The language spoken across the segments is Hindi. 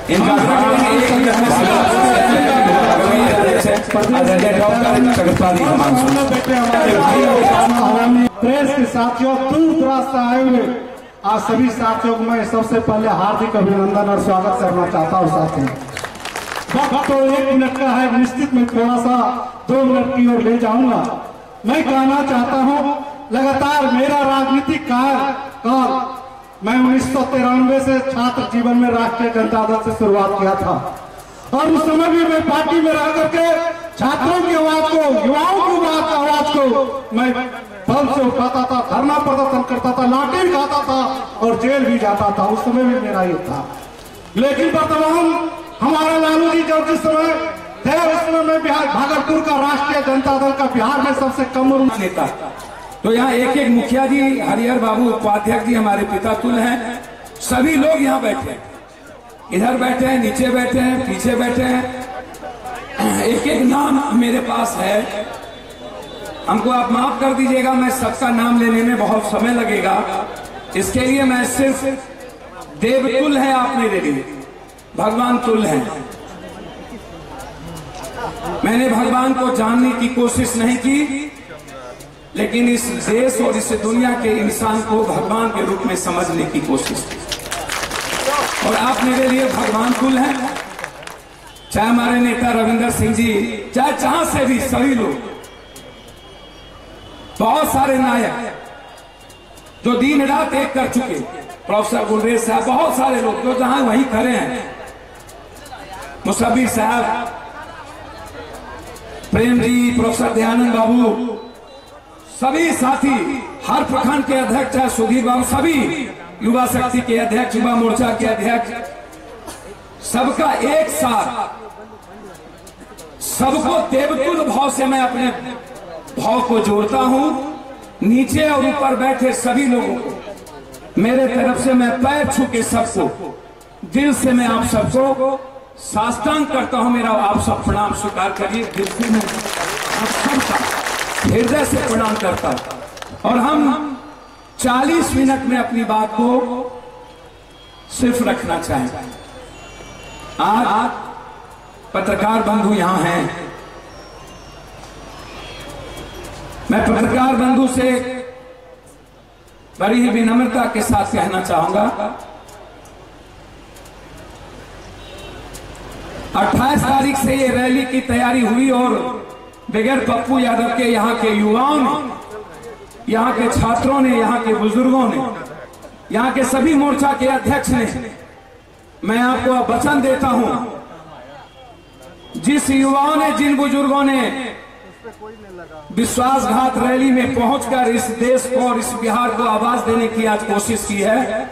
इनका प्रेस के साथियों, दूर दराज से आए हुए आज सभी साथियों को मैं सबसे पहले हार्दिक अभिनंदन और स्वागत करना चाहता हूँ। साथियों, वक्त तो 1 मिनट का है, निश्चित में थोड़ा सा 2 मिनट की ओर ले जाऊंगा। मैं कहना चाहता हूँ, लगातार मेरा राजनीतिक काल मैं 1993 से छात्र जीवन में राष्ट्रीय जनता दल से शुरुआत किया था और उस समय भी मैं पार्टी में रह करके छात्रों की आवाज को, युवाओं की आवाज को मैं बल से उठाता था, धरना प्रदर्शन करता था, लाठी खाता था और जेल भी जाता था। उस समय भी मेरा ये था। लेकिन वर्तमान हमारा लालू जी जब जिस समय थे उस समय में बिहार भागलपुर का राष्ट्रीय जनता दल का बिहार में सबसे कम उम्र नेता। तो यहाँ एक एक मुखिया जी, हरिहर बाबू उपाध्यक्ष जी हमारे पिता तुल्य हैं, सभी लोग यहाँ बैठे हैं, इधर बैठे हैं, नीचे बैठे हैं, पीछे बैठे हैं। एक एक नाम मेरे पास है, हमको आप माफ कर दीजिएगा, मैं सबका नाम लेने में बहुत समय लगेगा। इसके लिए मैं सिर्फ देवतुल्य है आप मेरे लिए, भगवान तुल्य है। मैंने भगवान को जानने की कोशिश नहीं की, लेकिन इस देश और इस दुनिया के इंसान को भगवान के रूप में समझने की कोशिश की और आप मेरे लिए भगवान तुल्य हैं। चाहे हमारे नेता रविंदर सिंह जी, चाहे जहां से भी सभी लोग, बहुत सारे नायक जो दिन रात एक कर चुके, प्रोफेसर गुलरेज साहब, बहुत सारे लोग जो जहां वहीं खड़े हैं, मुसब्बिर साहब, प्रेम जी, प्रोफेसर दयानंद बाबू, सभी साथी, हर प्रखंड के अध्यक्ष चाहे सुधीर बाबू, सभी युवा शक्ति के अध्यक्ष, युवा मोर्चा के अध्यक्ष, सबका एक साथ, सबको देवतुल्य भाव से मैं अपने भाव को जोड़ता हूं। नीचे और ऊपर बैठे सभी लोगों को मेरे तरफ से मैं पैर छू के सबको दिल से मैं आप सबको साष्टांग करता हूं। मेरा आप सब प्रणाम स्वीकार करिए, दिल से मैं आप सबका हृदय से प्रणाम करता हूं। और हम 40 मिनट में अपनी बात को सिर्फ रखना चाहेंगे। आज पत्रकार बंधु यहां हैं, मैं पत्रकार बंधु से बड़ी ही विनम्रता के साथ कहना चाहूंगा, 28 तारीख से ये रैली की तैयारी हुई और बगैर पप्पू यादव के यहाँ के युवाओं ने, यहाँ के छात्रों ने, यहाँ के बुजुर्गों ने, यहाँ के सभी मोर्चा के अध्यक्ष ने, मैं आपको वचन देता हूं, जिस युवाओं ने, जिन बुजुर्गों ने विश्वासघात रैली में पहुंचकर इस देश को और इस बिहार को आवाज देने की आज कोशिश की है,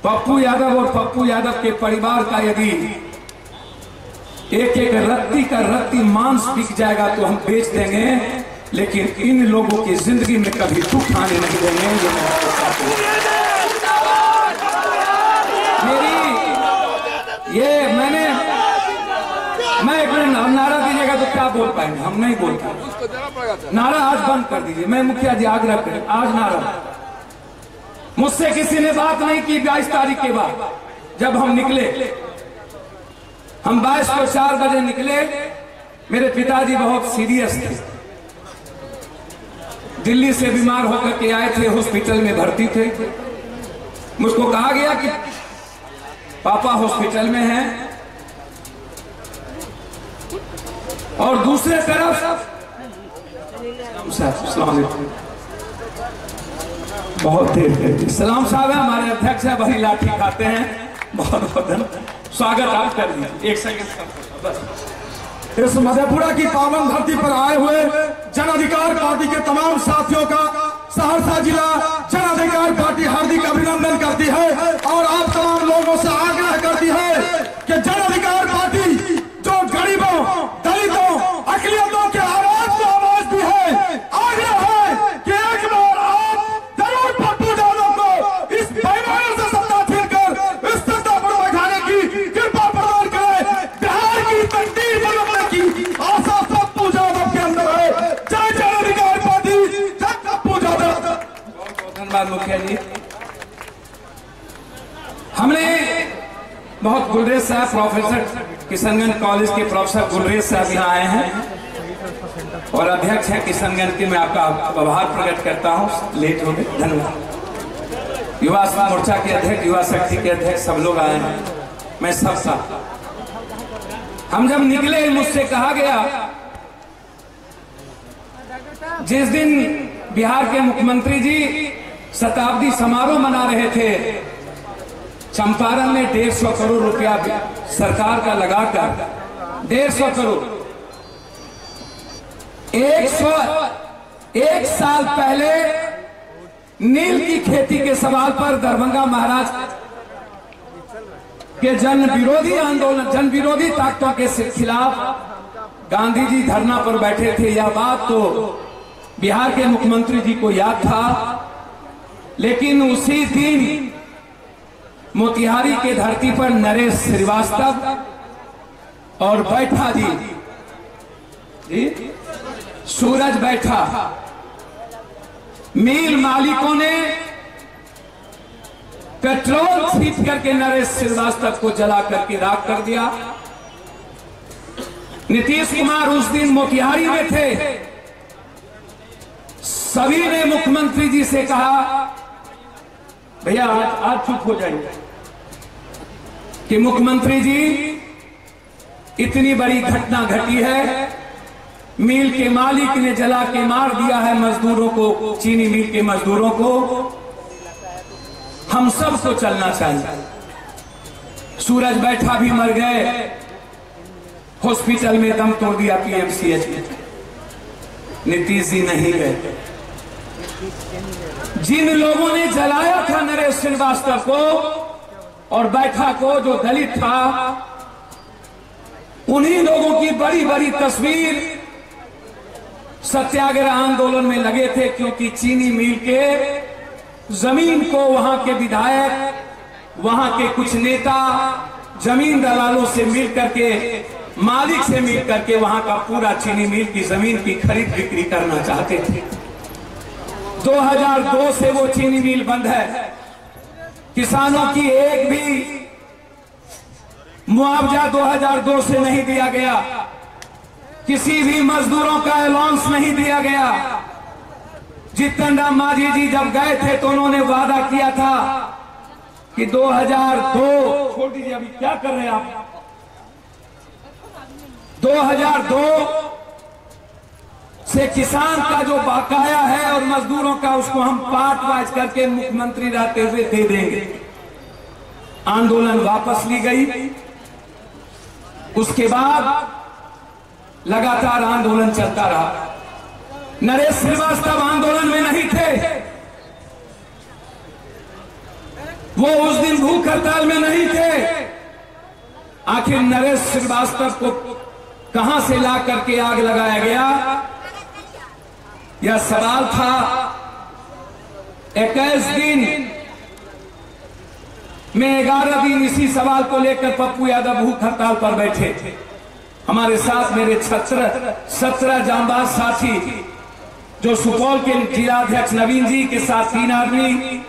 पप्पू यादव और पप्पू यादव के परिवार का यदि एक एक रत्ती का रत्ती मांस बिक जाएगा तो हम बेच देंगे, लेकिन इन लोगों की जिंदगी में कभी दुख आने नहीं देंगे। मैं एक नारा दीजिएगा तो क्या बोल पाएंगे, हम नहीं बोल पाएंगे। नारा आज बंद कर दीजिए, मैं मुखिया जी आग्रह करें, आज नारा। मुझसे किसी ने बात नहीं की 22 तारीख के बाद, जब हम निकले, हम 22 को 4 बजे निकले। मेरे पिताजी बहुत सीरियस थे, दिल्ली से बीमार होकर के आए थे, हॉस्पिटल में भर्ती थे। मुझको कहा गया कि पापा हॉस्पिटल में हैं, और दूसरे तरफ बहुत देर सलाम साहब है, हमारे अध्यक्ष है, बड़ी लाठी खाते हैं, बहुत बहुत स्वागत आप कर दीजिए। 1 सेकंड बस। इस मधेपुरा की पावन धरती पर आए हुए जन अधिकार पार्टी के तमाम साथियों का सहरसा जिला जन अधिकार पार्टी हार्दिक अभिनंदन करती है और आप तमाम लोगों से आग्रह करती है कि जन अधिकार पार्टी जो गरीबों, दलितों, अकलियतों के आवाज को आवाज दी है, आग्रह है कि एक बार आप जरूर पप्पू यादव को इस बेईमानी से सत्ता छीन कर इस सत्ता पर बैठाने की कृपा प्रदान करें। बिहार की तकदीर बदलने की आशा पप्पू यादव के अंदर है। जय जन अधिकार पार्टी, जय पप्पू यादव। बहुत बहुत धन्यवाद मुखिया जी। हमने बहुत गुलरेज साहब, प्रोफेसर किशनगंज कॉलेज के प्रोफेसर गुलरेज साहब यहाँ आए हैं और अध्यक्ष हैं किशनगंज के। मैं आपका आभार प्रकट करता हूँ, लेट हो गए, धन्यवाद। युवा मोर्चा के अध्यक्ष, युवा शक्ति के अध्यक्ष सब लोग आए हैं, मैं सब साथ। हम जब निकले मुझसे कहा गया, जिस दिन बिहार के मुख्यमंत्री जी शताब्दी समारोह मना रहे थे, चंपारण में 150 करोड़ रुपया सरकार का लगाकर 150 करोड़, 101 साल पहले नील की खेती के सवाल पर दरभंगा महाराज के जन विरोधी आंदोलन, जन विरोधी ताकतों के खिलाफ गांधी जी धरना पर बैठे थे। यह बात तो बिहार के मुख्यमंत्री जी को याद था, लेकिन उसी दिन मोतिहारी के धरती पर नरेश श्रीवास्तव और बैठा जी सूरज बैठा, मिल मालिकों ने पेट्रोल छींच करके नरेश श्रीवास्तव को जला करके राख कर दिया। नीतीश कुमार उस दिन मोतिहारी में थे। सभी ने मुख्यमंत्री जी से कहा, भैया आज चुप हो जाइए कि मुख्यमंत्री जी इतनी बड़ी घटना घटी है, मिल के मालिक ने जला के मार दिया है मजदूरों को, चीनी मिल के मजदूरों को, हम सबको चलना चाहिए। सूरज बैठा भी मर गए, हॉस्पिटल में दम तोड़ दिया पीएमसीएच में, नीतीश जी नहीं गए। जिन लोगों ने जलाया था नरेश श्रीवास्तव को और बैठा को, जो दलित था, उन्हीं लोगों की बड़ी बड़ी तस्वीर सत्याग्रह आंदोलन में लगे थे, क्योंकि चीनी मिल के जमीन को वहां के विधायक, वहां के कुछ नेता जमीन दलालों से मिल करके, मालिक से मिल करके वहां का पूरा चीनी मिल की जमीन की खरीद बिक्री करना चाहते थे। 2002 से वो चीनी मिल बंद है। किसानों की एक भी मुआवजा 2002 से नहीं दिया गया, किसी भी मजदूरों का अलाउंस नहीं दिया गया। जीतन राम मांझी जी जब गए थे तो उन्होंने वादा किया था कि 2002, छोड़ दीजिए अभी क्या कर रहे हैं आप, 2002 से किसान का जो बकाया है और मजदूरों का, उसको हम पार्ट वाइज करके मुख्यमंत्री रहते हुए दे देंगे। आंदोलन वापस ली गई। उसके बाद लगातार आंदोलन चलता रहा। नरेश श्रीवास्तव आंदोलन में नहीं थे, वो उस दिन भूख हड़ताल में नहीं थे। आखिर नरेश श्रीवास्तव को कहां से ला करके आग लगाया गया, यह सवाल था। 21 दिन में 11 दिन इसी सवाल को लेकर पप्पू यादव भूख हड़ताल पर बैठे थे। हमारे साथ मेरे 17 जांबाज साथी, जो सुपौल के जिलाध्यक्ष नवीन जी के साथ 3 आदमी,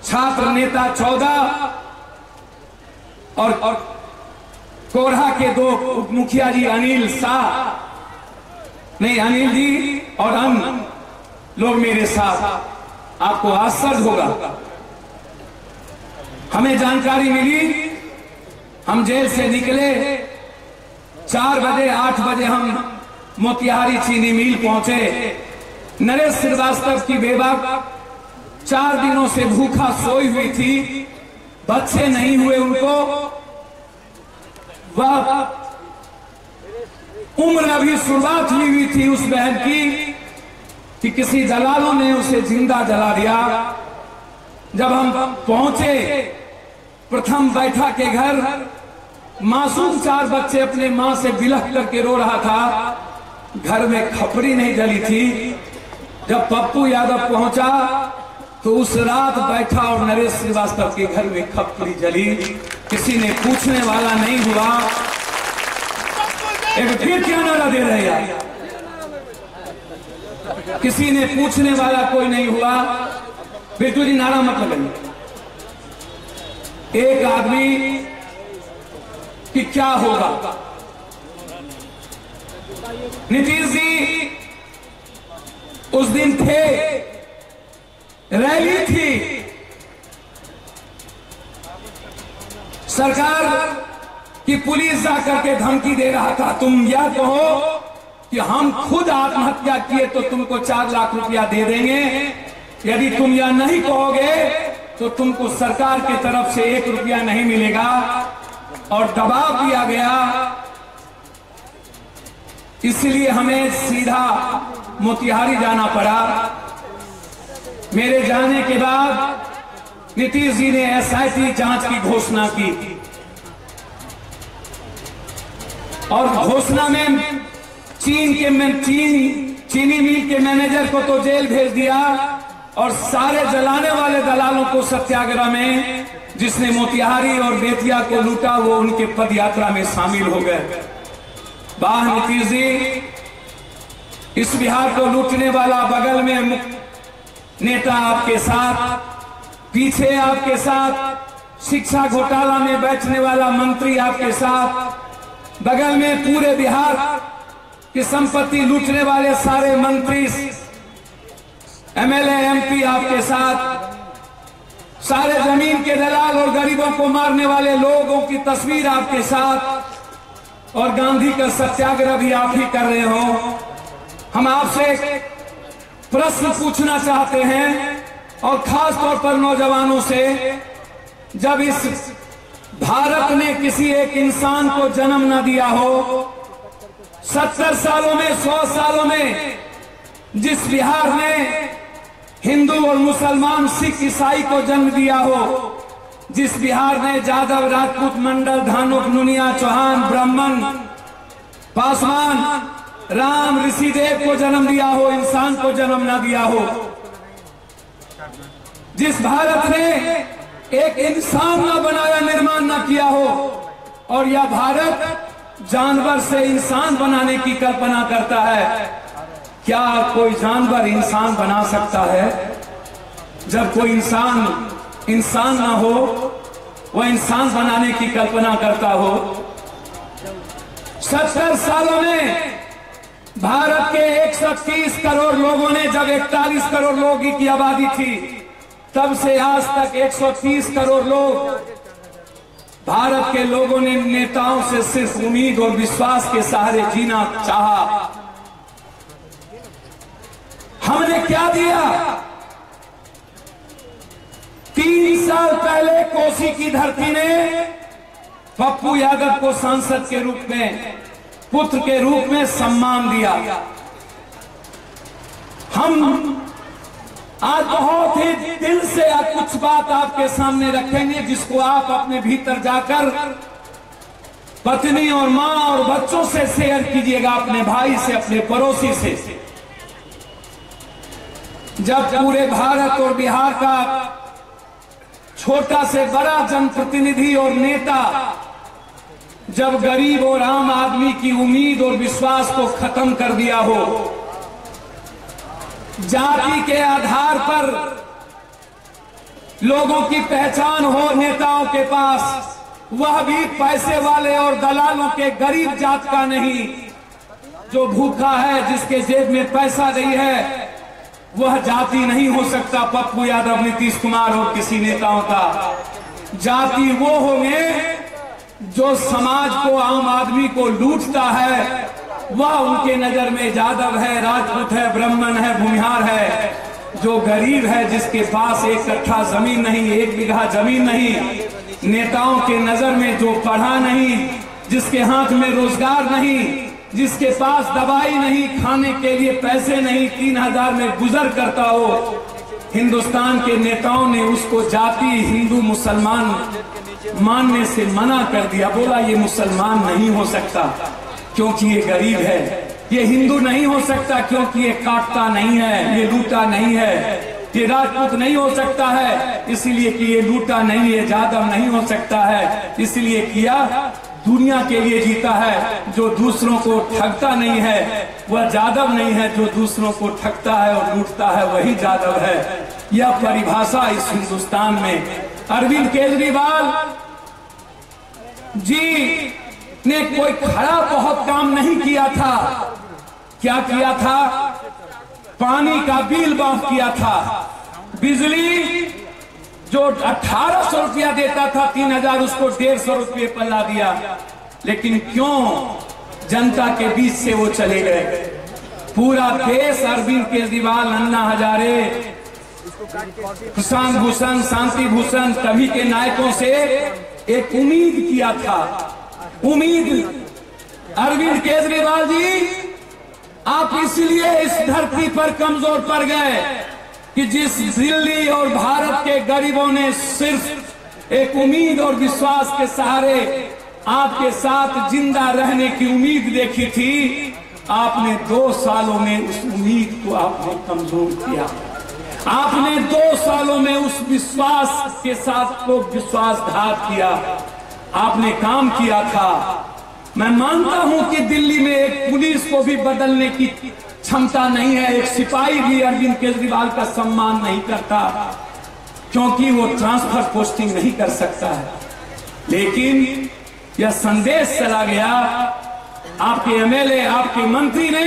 छात्र नेता 14 और कोरहा के 2 उप मुखिया जी अनिल शाह, नहीं अनिल जी और अन्य लोग मेरे साथ। आपको आश्चर्य होगा, हमें जानकारी मिली, हम जेल से निकले 4 बजे, 8 बजे हम मोतिहारी चीनी मिल पहुंचे। नरेश श्रीवास्तव की बेवा 4 दिनों से भूखा सोई हुई थी, बच्चे नहीं हुए उनको, वह उम्र अभी शुरुआत हुई थी उस बहन की कि किसी दलालों ने उसे जिंदा जला दिया। जब हम पहुंचे प्रथम बैठा के घर, मासूम 4 बच्चे अपने मां से बिलख करके रो रहा था। घर में खपरी नहीं जली थी। जब पप्पू यादव पहुंचा तो उस रात बैठा और नरेश श्रीवास्तव के घर में खपरी जली। किसी ने पूछने वाला नहीं हुआ। एक फिर क्या नारा दे रहे यार, किसी ने पूछने वाला कोई नहीं हुआ। बिरजू जी नारा मत लगाइए। एक आदमी कि क्या होगा। नीतीश जी उस दिन थे, रैली थी, सरकार की पुलिस जाकर के धमकी दे रहा था, तुम यह कहो कि हम खुद आत्महत्या किए तो तुमको 4 लाख रुपया दे देंगे, यदि तुम यह नहीं कहोगे तो तुमको सरकार की तरफ से 1 रुपया नहीं मिलेगा। और दबाव दिया गया, इसलिए हमें सीधा मोतिहारी जाना पड़ा। मेरे जाने के बाद नीतीश जी ने SIT जांच की घोषणा की और घोषणा में चीनी मिल के मैनेजर को तो जेल भेज दिया और सारे जलाने वाले दलालों को सत्याग्रह में, जिसने मोतिहारी और बेतिया को लूटा, वो उनके पदयात्रा में शामिल हो गए। वाह नीतीश जी, इस बिहार को लूटने वाला बगल में नेता आपके साथ, पीछे आपके साथ शिक्षा घोटाला में बैठने वाला मंत्री आपके साथ, बगल में पूरे बिहार की संपत्ति लूटने वाले सारे मंत्री, MLA MP आपके साथ, सारे जमीन के दलाल और गरीबों को मारने वाले लोगों की तस्वीर आपके साथ, और गांधी का सत्याग्रह भी आप ही कर रहे हो। हम आपसे एक प्रश्न पूछना चाहते हैं, और खास तौर पर नौजवानों से, जब इस भारत ने किसी एक इंसान को जन्म न दिया हो, 70 सालों में, 100 सालों में जिस बिहार ने हिंदू और मुसलमान, सिख, ईसाई को जन्म दिया हो, जिस बिहार ने जादव, राजपूत, मंडल, धानुक, नुनिया, चौहान, ब्राह्मण, पासवान, राम, ऋषिदेव को जन्म दिया हो, इंसान को जन्म न दिया हो, जिस भारत ने एक इंसान न बनाया, निर्माण न किया हो, और यह भारत जानवर से इंसान बनाने की कल्पना करता है। क्या कोई जानवर इंसान बना सकता है? जब कोई इंसान ना हो, वह इंसान बनाने की कल्पना करता हो। 70 सालों में भारत के 130 करोड़ लोगों ने, जब 41 करोड़ लोगों की आबादी थी, तब से आज तक 130 करोड़ लोग, भारत के लोगों ने नेताओं से सिर्फ उम्मीद और विश्वास के सहारे जीना चाहा। हमने क्या दिया? 3 साल पहले कोसी की धरती ने पप्पू यादव को सांसद के रूप में, पुत्र के रूप में सम्मान दिया। हम आज बहुत ही दिल से कुछ बात आपके सामने रखेंगे, जिसको आप अपने भीतर जाकर पत्नी और मां और बच्चों से शेयर कीजिएगा, अपने भाई से, अपने पड़ोसी से। जब पूरे भारत और बिहार का छोटा से बड़ा जनप्रतिनिधि और नेता, जब गरीब और आम आदमी की उम्मीद और विश्वास को खत्म कर दिया हो, जाति के आधार पर लोगों की पहचान हो नेताओं के पास, वह भी पैसे वाले और दलालों के गरीब जात का नहीं, जो भूखा है, जिसके जेब में पैसा नहीं है, वह जाति नहीं हो सकता पप्पू यादव, नीतीश कुमार और किसी नेताओं का। जाति वो होंगे जो समाज को, आम आदमी को लूटता है, वह उनके नजर में यादव है, राजपूत है, ब्राह्मण है, भूमिहार है। जो गरीब है, जिसके पास 1 कट्ठा जमीन नहीं, 1 बीघा जमीन नहीं, नेताओं के नजर में जो पढ़ा नहीं, जिसके हाथ में रोजगार नहीं, जिसके पास दवाई नहीं, खाने के लिए पैसे नहीं, 3000 में गुजर करता हो, हिंदुस्तान के नेताओं ने उसको जाति हिंदू मुसलमान मानने से मना कर दिया। बोला ये मुसलमान नहीं हो सकता क्योंकि ये गरीब है, ये हिंदू नहीं हो सकता क्योंकि ये काटता नहीं है, ये लूटा नहीं है, ये राजपूत नहीं हो सकता है इसलिए कि ये लूटा नहीं है, जादव नहीं हो सकता है इसलिए किया, दुनिया के लिए जीता है। जो दूसरों को ठगता नहीं है वह जादव नहीं है, जो दूसरों को ठगता है और लूटता है वही जादव है। यह परिभाषा इस हिंदुस्तान में अरविंद केजरीवाल जी ने कोई खरा बहुत काम नहीं किया था। क्या किया था? पानी का बिल माफ किया था। बिजली जो 1800 रुपया देता था 3000 उसको 150 रुपये पर ला दिया। लेकिन क्यों? जनता के बीच से वो चले गए। पूरा देश अरविंद केजरीवाल, अन्ना हजारे, प्रशांत भूषण, शांति भूषण सभी के नायकों से एक उम्मीद किया था। उम्मीद, अरविंद केजरीवाल जी आप इसलिए इस धरती पर कमजोर पड़ गए कि जिस दिल्ली और भारत के गरीबों ने सिर्फ एक उम्मीद और विश्वास के सहारे आपके साथ जिंदा रहने की उम्मीद देखी थी, आपने 2 सालों में उस उम्मीद को आपने कमजोर किया। आपने 2 सालों में उस विश्वास के साथ को विश्वासघात किया। आपने काम किया था। मैं मानता हूं कि दिल्ली में एक पुलिस को भी बदलने की क्षमता नहीं है। एक सिपाही भी अरविंद केजरीवाल का सम्मान नहीं करता क्योंकि वो ट्रांसफर पोस्टिंग नहीं कर सकता है। लेकिन यह संदेश चला गया। आपके एमएलए, आपके मंत्री ने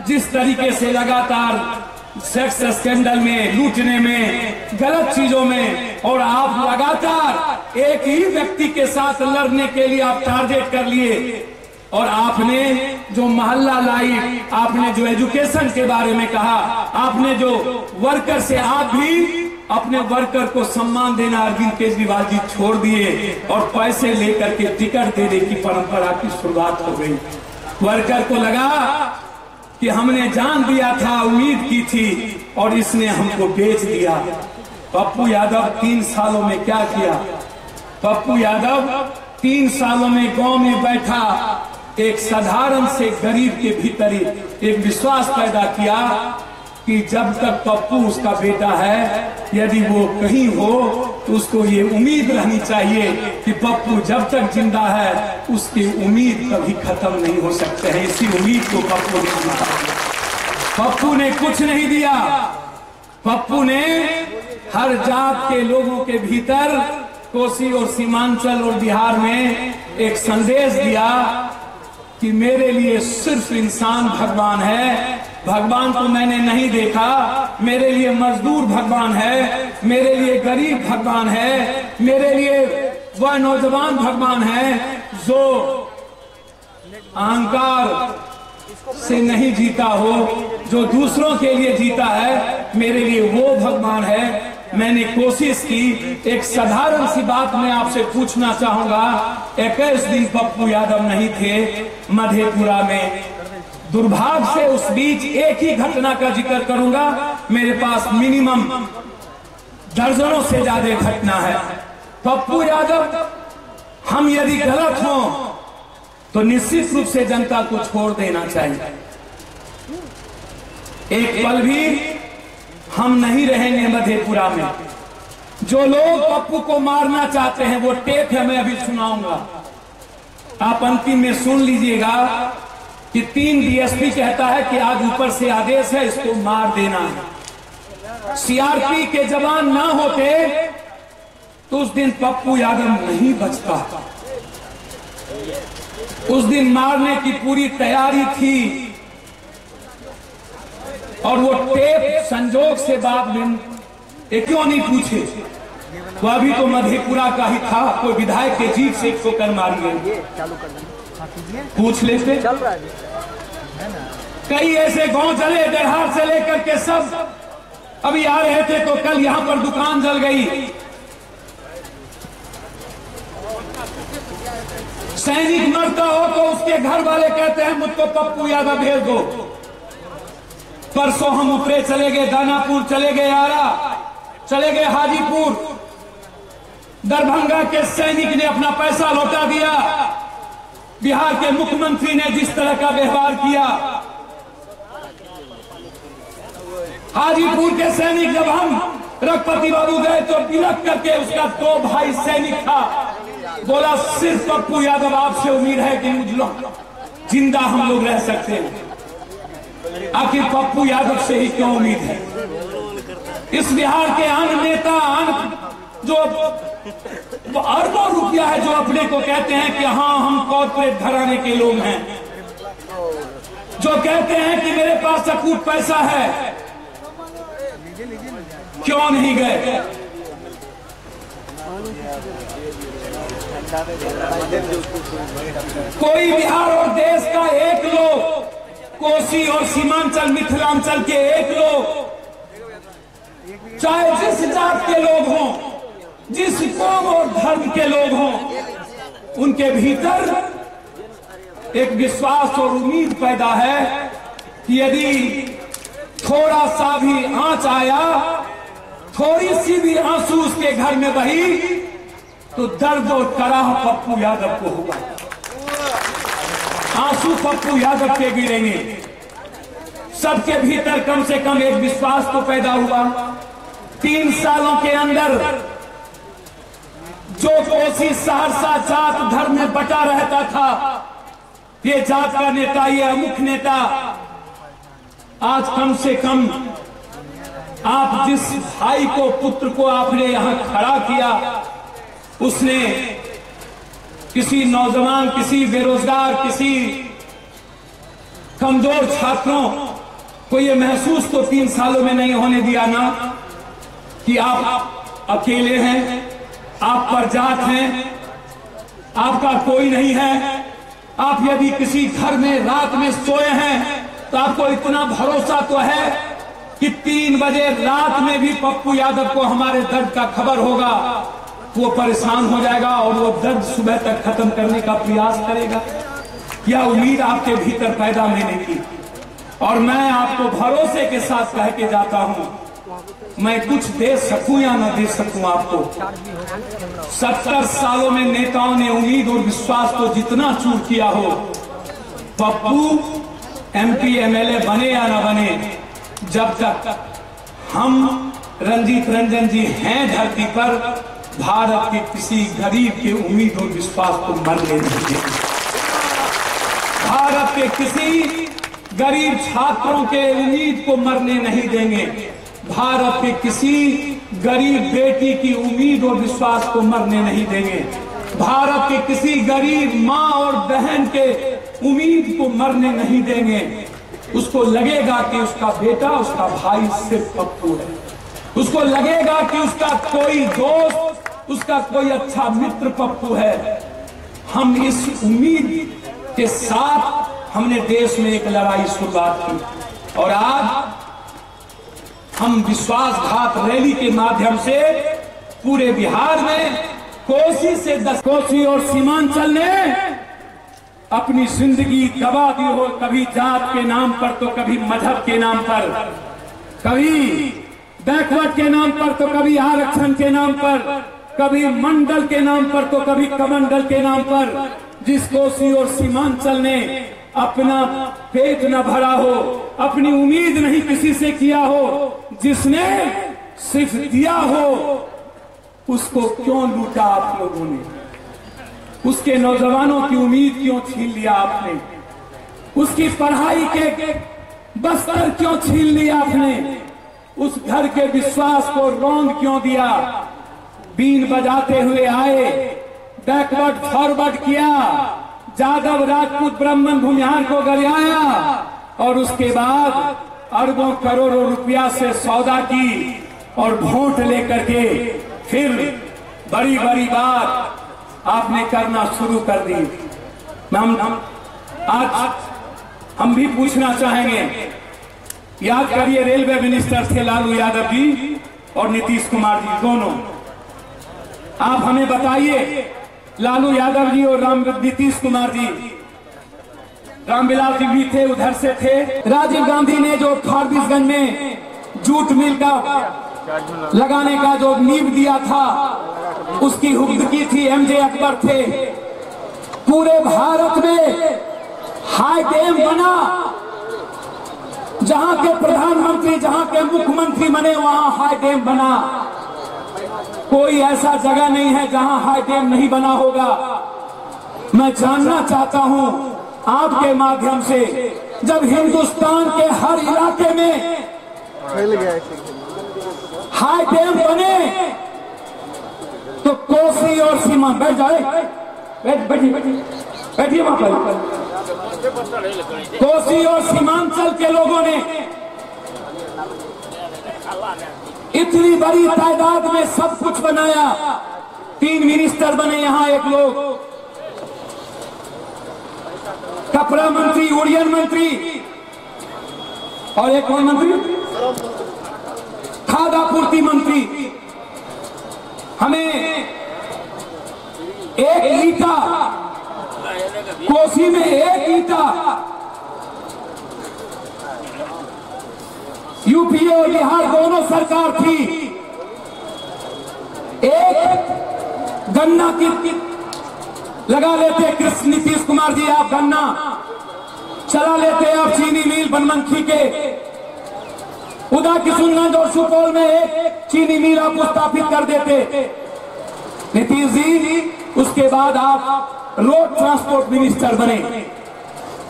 जिस तरीके से लगातार सेक्स स्कैंडल में, लूटने में, गलत चीजों में, और आप लगातार एक ही व्यक्ति के साथ लड़ने के लिए आप टारगेट कर लिए। और आपने जो मोहल्ला लाइफ, आपने जो एजुकेशन के बारे में कहा, आपने जो वर्कर से आप भी अपने वर्कर को सम्मान देना अरविंद केजरीवाल जी छोड़ दिए और पैसे लेकर के टिकट देने की परंपरा की शुरुआत हो गई। वर्कर को लगा कि हमने जान दिया था, उम्मीद की थी और इसने हमको बेच दिया। पप्पू यादव 3 सालों में क्या किया? पप्पू यादव 3 सालों में गांव में बैठा एक साधारण से गरीब के भीतर एक विश्वास पैदा किया कि जब तक पप्पू उसका बेटा है, यदि वो कहीं हो तो उसको ये उम्मीद रहनी चाहिए कि पप्पू जब तक जिंदा है उसकी उम्मीद कभी खत्म नहीं हो सकते है। इसी उम्मीद को पप्पू ने दिया। पप्पू ने कुछ नहीं दिया। पप्पू ने हर जात के लोगों के भीतर कोसी और सीमांचल और बिहार में एक संदेश दिया कि मेरे लिए सिर्फ इंसान भगवान है। भगवान तो मैंने नहीं देखा, मेरे लिए मजदूर भगवान है, मेरे लिए गरीब भगवान है, मेरे लिए वह नौजवान भगवान है जो अहंकार से नहीं जीता हो, जो दूसरों के लिए जीता है, मेरे लिए वो भगवान है। मैंने कोशिश की। एक साधारण सी बात मैं आपसे पूछना चाहूंगा। 21 दिन पप्पू यादव नहीं थे मधेपुरा में। दुर्भाग्य से उस बीच एक ही घटना का जिक्र करूंगा। मेरे पास मिनिमम दर्जनों से ज्यादा घटना है। पप्पू यादव, हम यदि गलत हों तो निश्चित रूप से जनता को छोड़ देना चाहिए। एक पल भी हम नहीं रहेंगे मधेपुरा में। जो लोग पप्पू को मारना चाहते हैं वो टेप है, मैं अभी सुनाऊंगा, आप अंतिम में सुन लीजिएगा कि 3 डीएसपी कहता है कि आज ऊपर से आदेश है, इसको मार देना है। सीआरपी के जवान ना होते तो उस दिन पप्पू यादव नहीं बचता। उस दिन मारने की पूरी तैयारी थी और वो टेप संजोग से बाद में क्यों नहीं पूछे, वो अभी तो मधेपुरा का ही था, कोई विधायक के जीप से ठोकर मारिए, पूछ लेते। कई ऐसे गांव चले देहात से लेकर के सब अभी आ रहे थे तो कल यहां पर दुकान जल गई। सैनिक मरता हो तो उसके घर वाले कहते हैं मुझको पप्पू यादव भेज दो। परसों हम उतरे, चले गए दानापुर, चले गए आरा, चले गए हाजीपुर। दरभंगा के सैनिक ने अपना पैसा लौटा दिया। बिहार के मुख्यमंत्री ने जिस तरह का व्यवहार किया, हाजीपुर के सैनिक, जब हम रघुपति बाबू गए तो बिलख करके उसका 2 भाई सैनिक था, बोला सिर्फ पप्पू यादव आपसे उम्मीद है कि मुझ लोग जिंदा हम लोग रह सकते हैं। आखिर पप्पू यादव से ही क्यों उम्मीद है? इस बिहार के अन्य नेता, जो वो अरबों रुपया है जो अपने को कहते हैं कि हाँ हम कॉर्पोरेट घराने के लोग हैं, जो कहते हैं कि मेरे पास अकूत पैसा है। क्यों नहीं गए? कोई बिहार और देश का एक लोग, कोसी और सीमांचल मिथिलांचल के एक लोग, चाहे जिस जात के लोग हों, जिस कौम और धर्म के लोग हों, उनके भीतर एक विश्वास और उम्मीद पैदा है कि यदि थोड़ा सा भी आंच आया, थोड़ी सी भी आंसू उसके घर में बही, तो दर्द और कराह पप्पू यादव को होगा। आंसू पप्पू यादव के गिरेंगे। सबके भीतर कम से कम एक विश्वास तो पैदा हुआ। 3 सालों के अंदर जो कोसी सहरसा जात धर्म में बटा रहता था, ये जात का नेता, ये अमुख नेता, आज कम से कम आप जिस भाई को, पुत्र को आपने यहां खड़ा किया, उसने किसी नौजवान, किसी बेरोजगार, किसी कमजोर छात्रों को ये महसूस तो 3 सालों में नहीं होने दिया ना कि आप अकेले हैं, आप पर जात हैं, आपका कोई नहीं है। आप यदि किसी घर में रात में सोए हैं तो आपको इतना भरोसा तो है कि 3 बजे रात में भी पप्पू यादव को हमारे दर्द का खबर होगा, वो परेशान हो जाएगा और वो दर्द सुबह तक खत्म करने का प्रयास करेगा। यह उम्मीद आपके भीतर पैदा मैंने की और मैं आपको भरोसे के साथ कह के जाता हूं, मैं कुछ दे सकूं या न दे सकूं आपको, 70 सालों में नेताओं ने उम्मीद और विश्वास को जितना चूर किया हो, पप्पू MP MLA बने या न बने, जब तक हम रंजीत रंजन जी हैं धरती पर, भारत के किसी गरीब के उम्मीद और विश्वास को मरने नहीं देंगे। भारत के किसी गरीब छात्रों के उम्मीद को मरने नहीं देंगे। भारत के किसी गरीब बेटी की उम्मीद और विश्वास को मरने नहीं देंगे। भारत के किसी गरीब माँ और बहन के उम्मीद को मरने नहीं देंगे। उसको लगेगा कि उसका बेटा, उसका भाई सिर्फ पप्पू है। उसको लगेगा कि उसका कोई दोस्त, उसका कोई अच्छा मित्र पप्पू है। हम इस उम्मीद के साथ हमने देश में एक लड़ाई शुरुआत की और आज हम विश्वासघात रैली के माध्यम से पूरे बिहार में कोसी से 10 कोसी और सीमांचल ने अपनी जिंदगी गवा दी हो, कभी जात के नाम पर तो कभी मजहब के नाम पर, कभी बैकवर्ड के नाम पर तो कभी आरक्षण के नाम पर, कभी मंडल के नाम पर तो कभी कमंडल के नाम पर। जिस कोसी और सीमांचल ने अपना पेट न भरा हो, अपनी उम्मीद नहीं किसी से किया हो, जिसने सिर्फ दिया हो, उसको क्यों लूटा आप लोगों ने? उसके नौजवानों की उम्मीद क्यों छीन लिया आपने? उसकी पढ़ाई के बस्तर क्यों छीन लिया आपने? उस घर के विश्वास को रौंद क्यों दिया? बीन बजाते हुए आए, बैकवर्ड फॉरवर्ड किया, जादव राजपूत ब्राह्मण भूमिहार को गरियाया और उसके बाद अरबों करोड़ों रुपया से सौदा की और वोट लेकर के फिर बड़ी बड़ी बात आपने करना शुरू कर दी। आज हम भी पूछना चाहेंगे, याद करिए रेलवे मिनिस्टर थे लालू यादव जी और नीतीश कुमार जी दोनों। आप हमें बताइए, लालू यादव जी और नीतीश कुमार जी, रामविलास जी भी थे, उधर से थे। राजीव गांधी ने जो फारबिसगंज में जूट मिल का लगाने का जो नींव दिया था, उसकी हुक्मकी थी MJ अकबर थे। पूरे भारत में हाई डैम बना, जहां के प्रधानमंत्री, जहां के मुख्यमंत्री बने, वहां हाई डैम बना। कोई ऐसा जगह नहीं है जहां हाई डैम नहीं बना होगा। मैं जानना चाहता हूं आपके माध्यम से, जब हिंदुस्तान के हर इलाके में हाई डैम बने तो कोसी और सीमा बैठ जाए, बैठिए वहां पर। कोसी और सीमांचल के लोगों ने इतनी बड़ी तादाद में सब कुछ बनाया। 3 मिनिस्टर बने यहाँ, एक लोग कपड़ा मंत्री, उड़ियन मंत्री, और एक कौन मंत्री, खाद्य आपूर्ति मंत्री। हमें एक ईटा, कोसी में एक ईटा यूपी और बिहार दोनों सरकार थी, एक गन्ना की लगा लेते कृष्ण नीतीश कुमार जी, आप गन्ना चला लेते, आप चीनी मिल बनमनखी के, उधर किशनगंज और सुपौल में एक चीनी मिल आप स्थापित कर देते नीतीश जी। उसके बाद आप रोड ट्रांसपोर्ट मिनिस्टर बने।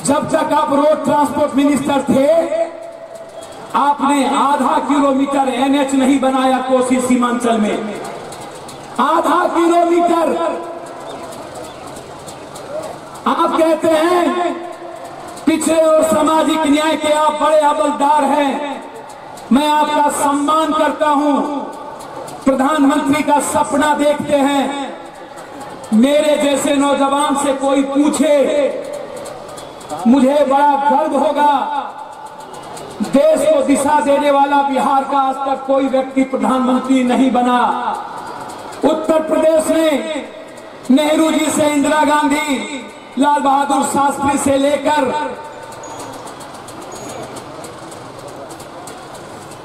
जब तक आप रोड ट्रांसपोर्ट मिनिस्टर थे, आपने आधा किलोमीटर एनएच नहीं बनाया कोसी सीमांचल में, आधा किलोमीटर। आप कहते हैं पिछड़े और सामाजिक न्याय के आप बड़े अमलदार हैं, मैं आपका सम्मान करता हूं। प्रधानमंत्री का सपना देखते हैं। मेरे जैसे नौजवान से कोई पूछे, मुझे बड़ा गर्व होगा। देश को दिशा देने वाला बिहार का आज तक कोई व्यक्ति प्रधानमंत्री नहीं बना। उत्तर प्रदेश में नेहरू जी से इंदिरा गांधी, लाल बहादुर शास्त्री से लेकर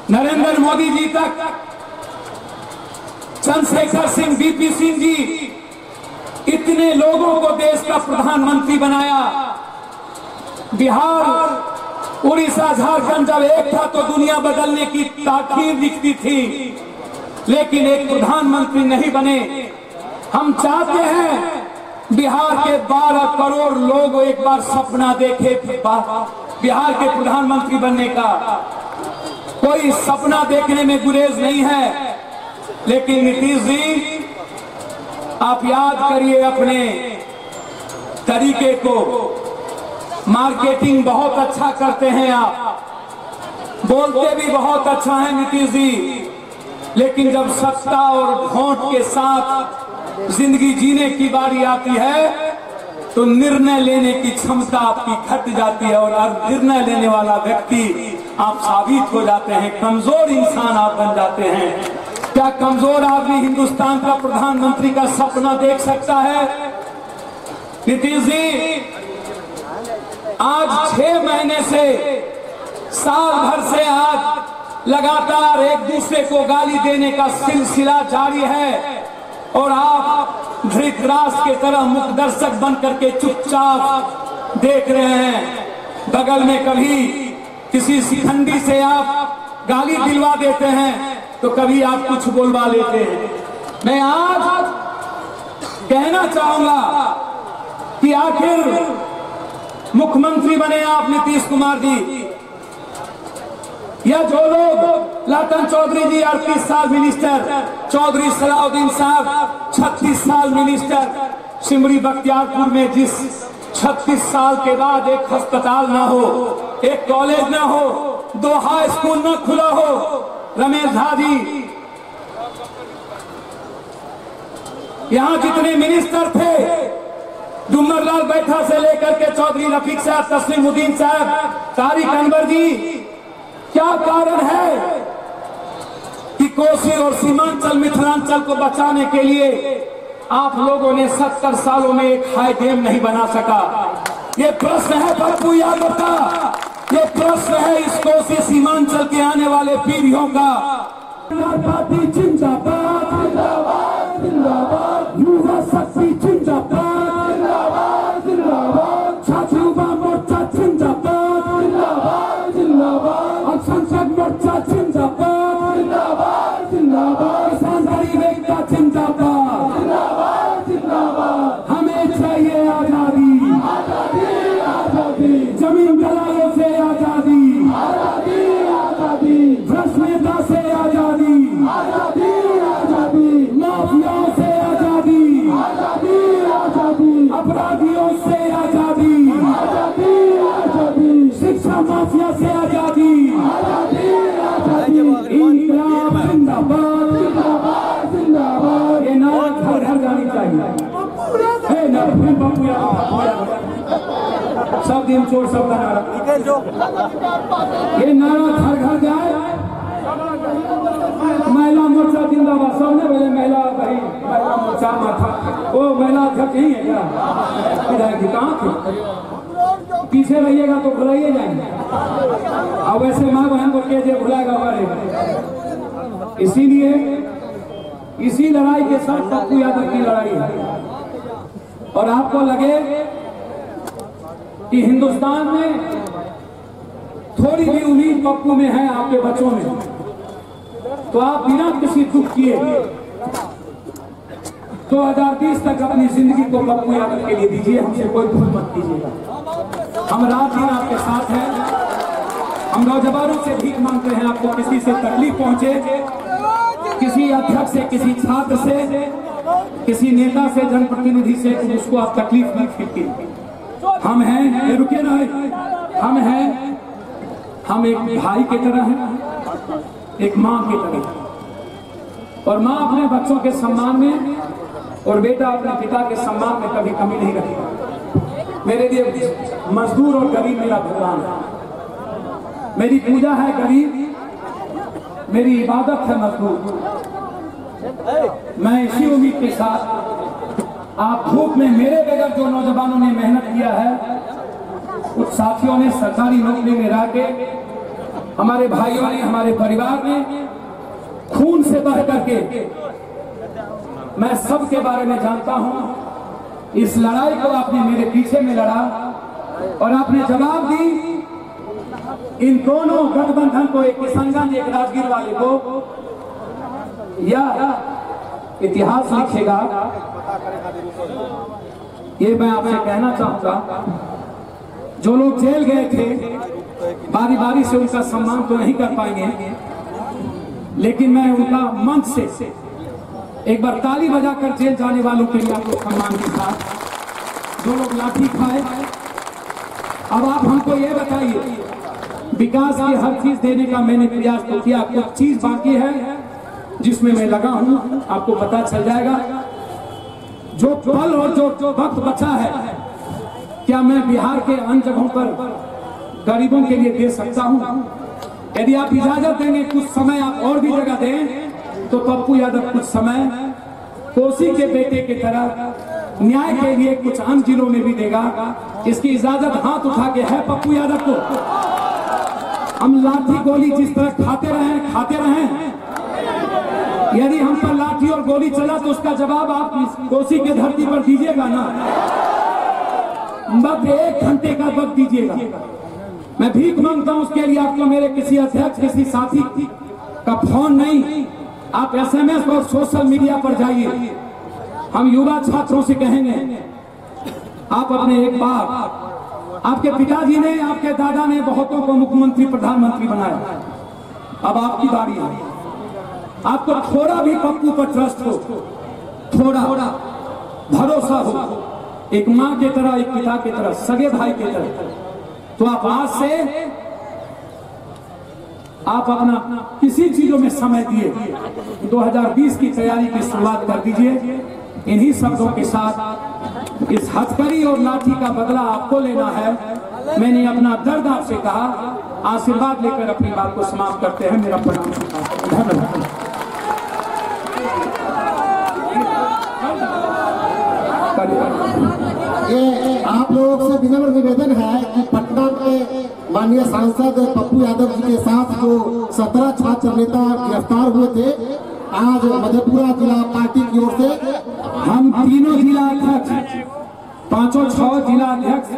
नरेंद्र मोदी जी तक, चंद्रशेखर सिंह, बीपी सिंह जी, इतने लोगों को देश का प्रधानमंत्री बनाया। बिहार, उड़ीसा, झारखंड जब एक था तो दुनिया बदलने की ताकीर दिखती थी, लेकिन एक प्रधानमंत्री नहीं बने। हम चाहते हैं बिहार के 12 करोड़ लोग एक बार सपना देखे बिहार के प्रधानमंत्री बनने का। कोई सपना देखने में गुरेज नहीं है, लेकिन नीतीश जी आप याद करिए अपने तरीके को। मार्केटिंग बहुत अच्छा करते हैं आप, बोलते भी बहुत अच्छा है नीतीश जी, लेकिन जब सत्ता और वोट के साथ जिंदगी जीने की बारी आती है तो निर्णय लेने की क्षमता आपकी घट जाती है, और निर्णय लेने वाला व्यक्ति आप साबित हो जाते हैं, कमजोर इंसान आप बन जाते हैं। क्या कमजोर आदमी हिंदुस्तान का प्रधानमंत्री का सपना देख सकता है? नीतीश जी आज 6 महीने से, साल भर से आज लगातार एक दूसरे को गाली देने का सिलसिला जारी है, और आप धृतराष्ट्र के तरह मुखदर्शक बन करके चुपचाप देख रहे हैं। बगल में कभी किसी शिखंडी से आप गाली दिलवा देते हैं तो कभी आप कुछ बोलवा लेते हैं। मैं आज कहना चाहूंगा कि आखिर मुख्यमंत्री बने आप नीतीश कुमार जी, या जो लोग लाटन चौधरी जी 38 साल मिनिस्टर, चौधरी सलाउद्दीन साहब 36 साल मिनिस्टर, सिमरी बख्तियारपुर में जिस 36 साल के बाद एक अस्पताल ना हो, एक कॉलेज ना हो, 2 हाई स्कूल ना खुला हो, रमेश झा जी यहां जितने मिनिस्टर थे, डुमरलाल बैठा से लेकर के चौधरी रफीक साहब, तस्लीमुद्दीन साहब, तारिक अनवर जी, क्या कारण है कि कोसी और सीमांचल मिथिलांचल को बचाने के लिए आप लोगों ने 70 सालों में एक हाई डैम नहीं बना सका? ये प्रश्न है बापू यादवता, ये प्रश्न है इस कोसी सीमांचल के आने वाले पीढ़ियों का। पार्टी जिंदाबाद, जिंदाबाद, जिंदाबाद, युवा शक्ति जिंदाबाद, जिंदाबाद, जिंदाबाद, छात्र मोर्चा जिंदाबाद, जिंदाबाद, जिंदाबाद, संसद मोर्चा जिंदाबाद, जिंदाबाद, जिंदाबाद, किसान गरीब एकता जिंदाबाद, जिंदाबाद, जिंदाबाद। हमें चाहिए आजादी, आजादी, आजादी, जमीन दलालों से आजादी, आजादी, आजादी, भ्रष्ट नेता से आजादी, आजादी, आजादी। माफिया से आजादी, इंकलाब जिंदाबाद, ये नारा घर घर जानी चाहिए। सब दिन चोर सब का नारा, ये नारा घर घर जाए। महिला मोर्चा जिंदाबाद, सबने बोले महिला भाई, महिला मोर्चा माथा, वो महिला अध्यक्ष ही है क्या? कहाँ थे? पीछे रहिएगा तो भुलाइए जाएंगे, और वैसे माँ बहन को के भुलाएगा हमारे। इसीलिए इसी लड़ाई के साथ पप्पू यादव की लड़ाई है। और आपको लगे कि हिंदुस्तान में थोड़ी भी उम्मीद पप्पू में है, आपके बच्चों में, तो आप बिना किसी दुख किए 2030 तक अपनी जिंदगी को पप्पू यादव के लिए दीजिए। हमसे कोई भूल मत कीजिएगा। हम रात दिन आपके साथ हैं। हम नौजवानों से भीख मांगते हैं, आपको किसी से तकलीफ पहुंचे, किसी अध्यक्ष से, किसी छात्र से, किसी नेता से, जनप्रतिनिधि से, उसको आप तकलीफ नहीं फीकिए। हम हैं, ये रुके ना, हम हैं, हम एक भाई की तरह हैं, एक माँ की तरह। और माँ अपने बच्चों के सम्मान में और बेटा अपने पिता के सम्मान में कभी कमी नहीं रखी। मेरे लिए मजदूर और गरीब मेरा भगवान है। मेरी पूजा है गरीब, मेरी इबादत है मजदूर। मैं इसी उम्मीद के साथ आप धूप में मेरे बगैर जो नौजवानों ने मेहनत किया है, कुछ साथियों ने सरकारी नौकरी में रह के, हमारे भाइयों ने, हमारे परिवार ने खून से बह करके, मैं सबके बारे में जानता हूं। इस लड़ाई को आपने मेरे पीछे में लड़ा और आपने जवाब दी। इन दोनों गठबंधन को, एक किशनगंज एक राजगीर वाले को, या इतिहास लिखेगा। ये मैं आपसे कहना चाहूंगा, जो लोग जेल गए थे, बारी बारी से उनका सम्मान तो नहीं कर पाएंगे, लेकिन मैं उनका मंच से एक बार ताली बजाकर जेल जाने वालों के लिए आप लोग सम्मान के साथ, जो लोग लाठी खाए। अब आप हमको ये बताइए, विकास की हर चीज देने का मैंने प्रयास तो किया, कुछ चीज बाकी है जिसमें मैं लगा हूं, आपको पता चल जाएगा। जो पल और जो वक्त बचा है, क्या मैं बिहार के अन्य जगहों पर गरीबों के लिए दे सकता हूं? यदि आप इजाजत देंगे, कुछ समय आप और भी जगह दें, तो पप्पू यादव कुछ समय कोसी के बेटे की तरह न्याय के लिए कुछ अन्य जिलों में भी देगा। इसकी इजाजत हाथ उठा के है पप्पू यादव को। हम लाठी गोली जिस तरह खाते रहें, यदि हम पर लाठी और गोली चला तो उसका जवाब आप इस कोसी के धरती पर दीजिएगा ना। मत 1 घंटे का वक्त दीजिएगा। मैं भीख मांगता हूं उसके लिए आपको, मेरे किसी अध्यक्ष, किसी साथी का फोन नहीं, आप SMS और सोशल मीडिया पर जाइए। हम युवा छात्रों से कहेंगे, आप अपने एक बार, आपके पिताजी ने, आपके दादा ने बहुतों को मुख्यमंत्री, प्रधानमंत्री बनाया। अब आपकी बारी है। आपको थोड़ा भी पप्पू पर ट्रस्ट हो, थोड़ा भरोसा हो, एक माँ की तरह, एक पिता की तरह, सगे भाई की तरह, तो आप आज से आप अपना किसी चीजों में समय दिए 2020 की तैयारी की शुरुआत कर दीजिए। इन्हीं शब्दों के साथ इस हथकड़ी और लाठी का बदला आपको लेना है। मैंने अपना दर्द आपसे कहा, आशीर्वाद लेकर अपनी बात को समाप्त करते हैं। मेरा प्रणाम, धन्यवाद। ये आप लोगों से विनम्र निवेदन है कि पटना के माननीय सांसद पप्पू यादव जी के साथ जो 17 छात्र नेता गिरफ्तार हुए थे, आज मधेपुरा जिला पार्टी की ओर से हम तीनों जिला अध्यक्ष, 5-6 जिला अध्यक्ष,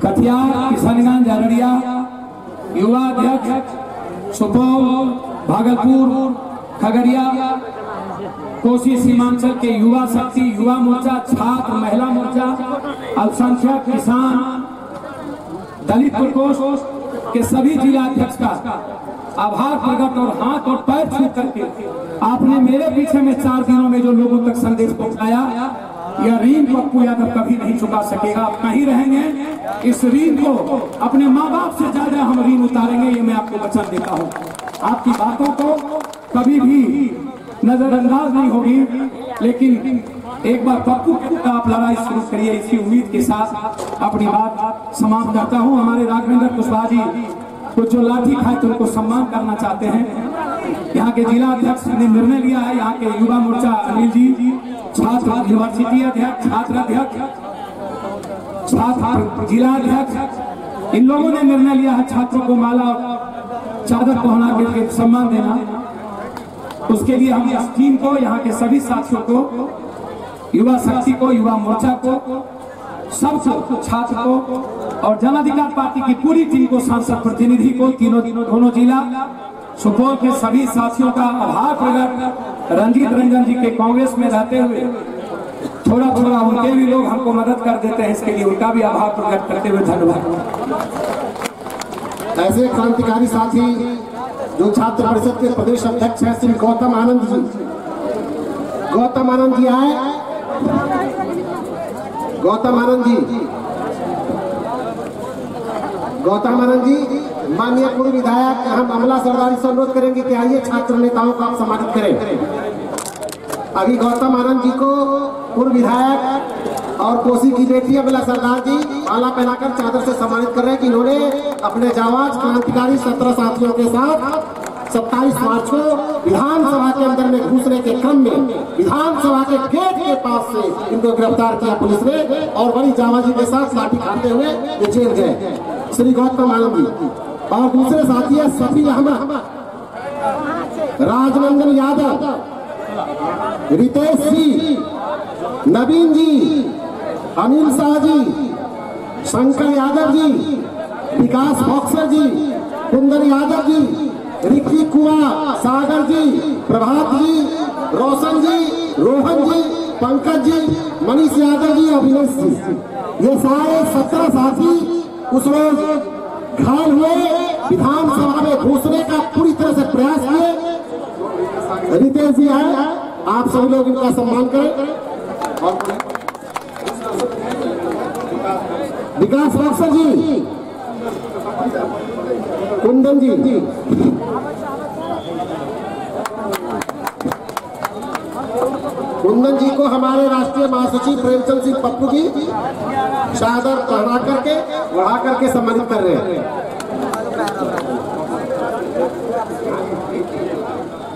कटिहार, किशनगंज, अररिया, युवा अध्यक्ष, सुपौल, भागलपुर, खगड़िया, कोसी सीमांचल के युवा शक्ति, युवा मोर्चा, छात्र, महिला मोर्चा, अल्पसंख्यक, किसान, दलित प्रकोष्ठ के सभी जिला अध्यक्ष का आभार प्रकट और हाथ और पैर छू करके आपने मेरे पीछे में 4 दिनों में जो लोगों तक संदेश पहुंचाया, यह ऋण पप्पू यादव कभी नहीं चुका सकेगा। आप कहीं रहेंगे इस ऋण को अपने माँ बाप से ज्यादा हम ऋण उतारेंगे, ये मैं आपको वचन देता हूँ। आपकी बातों को कभी भी नजरअंदाज नहीं होगी, लेकिन एक बार पप्पू का आप लड़ाई शुरू करिए, इसी उम्मीद के साथ अपनी बात समाप्त करता हूँ। हमारे राघवेंद्र कुशवाहा जी को जो लाठी खाए तो उनको सम्मान करना चाहते हैं। यहाँ के जिला अध्यक्ष ने निर्णय लिया है, यहाँ के युवा मोर्चा अनिल जी, छात्र यूनिवर्सिटी अध्यक्ष, छात्र अध्यक्ष, छात्र जिला अध्यक्ष, इन लोगों ने निर्णय लिया है छात्रों को माला और चादर पहना के सम्मान देना। उसके लिए हम इस टीम को, यहाँ के सभी साथियों को, युवा शक्ति को, युवा मोर्चा को, सबको, छात्र को और जन अधिकार पार्टी की पूरी टीम को, सांसद प्रतिनिधि को, दोनों जिला सुपौल के सभी साथियों का आभार प्रकट। रंजीत रंजन जी के कांग्रेस में रहते हुए थोड़ा थोड़ा उनके भी लोग हमको मदद कर देते हैं, इसके लिए उनका भी आभार प्रकट करते हुए धन्यवाद। ऐसे क्रांतिकारी साथी जो छात्र परिषद के प्रदेश अध्यक्ष हैं श्री गौतम आनंद जी, गौतम आनंद जी आए, गौतम आनंद जी, गौतम आनंद जी, माननीय पूर्व विधायक हम अमला सरदारी से अनुरोध करेंगे कि आइए छात्र नेताओं को आप सम्मानित करें। अभी गौतम आनंद जी को पूर्व विधायक और कोसी की बेटी अमला सरदार जी माला पहनाकर चादर से सम्मानित कर रहे हैं कि इन्होंने अपने जाबाज क्रांतिकारी 17 साथियों के साथ 27 मार्च को विधानसभा के अंदर में घुसने के क्रम में विधानसभा के गेट के पास से इनको गिरफ्तार किया पुलिस ने और बड़ी जाबाजी के साथ लाठी खाते हुए ये जेल गए श्री गौतम आनंद जी। और दूसरे साथी है सफी अहमद, राजनंदन यादव, रितेश जी, नवीन जी, अनिल शाह जी, शंकर यादव जी, विकास बॉक्सर जी, कुंदन यादव जी, रिक्की कुमार, सागर जी, प्रभात जी, रोशन जी, रोहन जी, पंकज जी, मनीष यादव जी, अभिनेश जी, ये सारे 17 साथी उस रोज घायल हुए, विधानसभा में घुसने का पूरी तरह से प्रयास किए। रितेश जी आए, आप सभी लोग इनका सम्मान करें। और विकास बॉक्सर जी, कुंदन जी, कुंदन जी को हमारे राष्ट्रीय महासचिव प्रेमचंद सिंह पप्पू जी चादर पहना करके बढ़ा करके सम्मानित कर रहे हैं।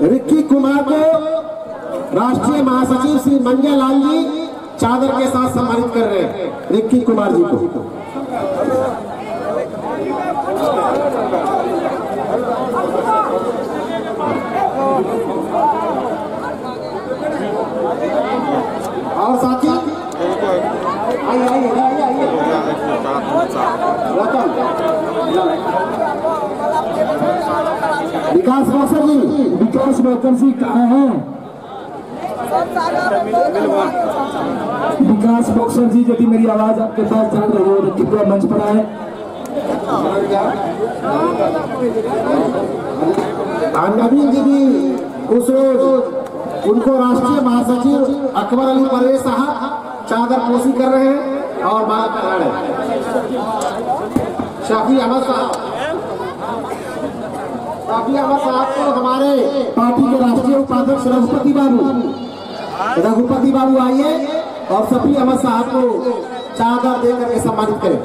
रिक्की कुमार को राष्ट्रीय महासचिव श्री मंजय लाल जी चादर के साथ सम्मानित कर रहे हैं रिक्की कुमार जी को। और साथी आइए विकास बॉक्सर जी, विकास बॉक्सर जी कहाँ हैं? विकास बॉक्सर जी, यदि मेरी आवाज आपके पास जा रही हो तो कृपया मंच पर आए। नवीन जी भी उस रोज उनको राष्ट्रीय महासचिव अकबर अली परवेज साहब चादर पोशी कर रहे हैं और माला पहना रहे हैं। शफी अहमद साहब, शफी अहमद साहब को हमारे पार्टी के राष्ट्रीय उपाध्यक्ष रघुपति बाबू आइए और शफी अहमद साहब को चादर दे करके सम्मानित करें।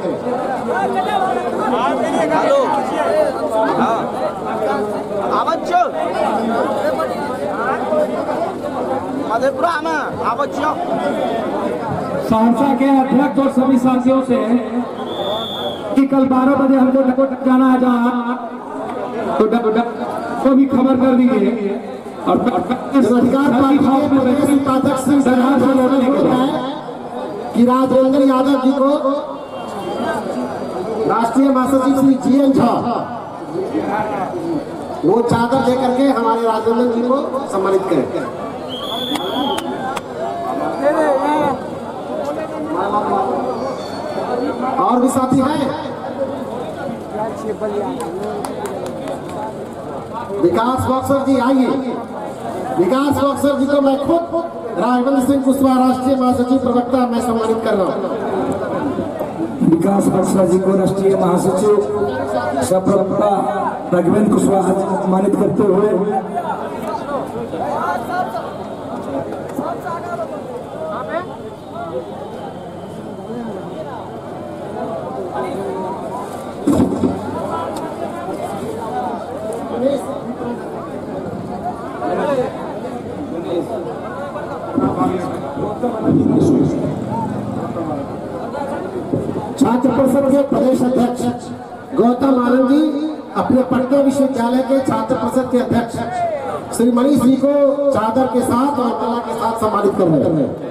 सहरसा के अध्यक्ष और सभी साथियों से कि कल 12 बजे हमको जाना है जहाँ, तो को भी खबर कर दीजिए। और कि राजनंदन यादव जी को राष्ट्रीय महासचिव श्री जीएन झा वो चादर दे करके हमारे राजनंदन जी को सम्मानित करें। और भी साथी हैं, विकास बॉक्सर जी आइए। विकास बॉक्सर जी को मैं खुद राघवेंद्र सिंह कुशवाहा राष्ट्रीय महासचिव प्रवक्ता मैं सम्मानित कर रहा हूँ। विकास बक्सर जी को राष्ट्रीय महासचिव सप्रभुता राघवेंद्र कुशवाहा सम्मानित करते हुए छात्र परिषद के प्रदेश अध्यक्ष गौतम आनंद जी अपने पटना विश्वविद्यालय के छात्र परिषद के अध्यक्ष श्री मनीष जी को चादर के साथ और कला के साथ सम्मानित कर रहे हैं।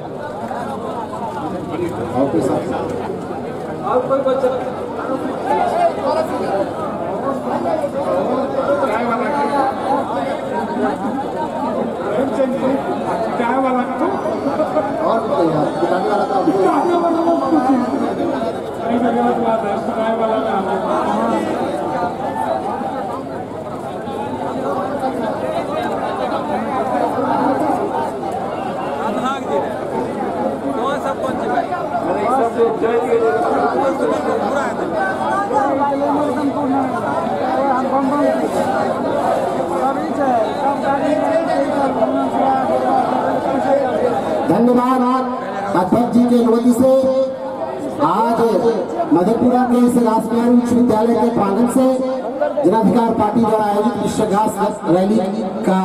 धन्यवाद। अध्यक्ष जी की अनुमति से आज मधेपुरा के इस राजकीय उच्च विद्यालय के प्रांगण से जिलाधिकारी पार्टी द्वारा आयोजित विश्व घास रैली का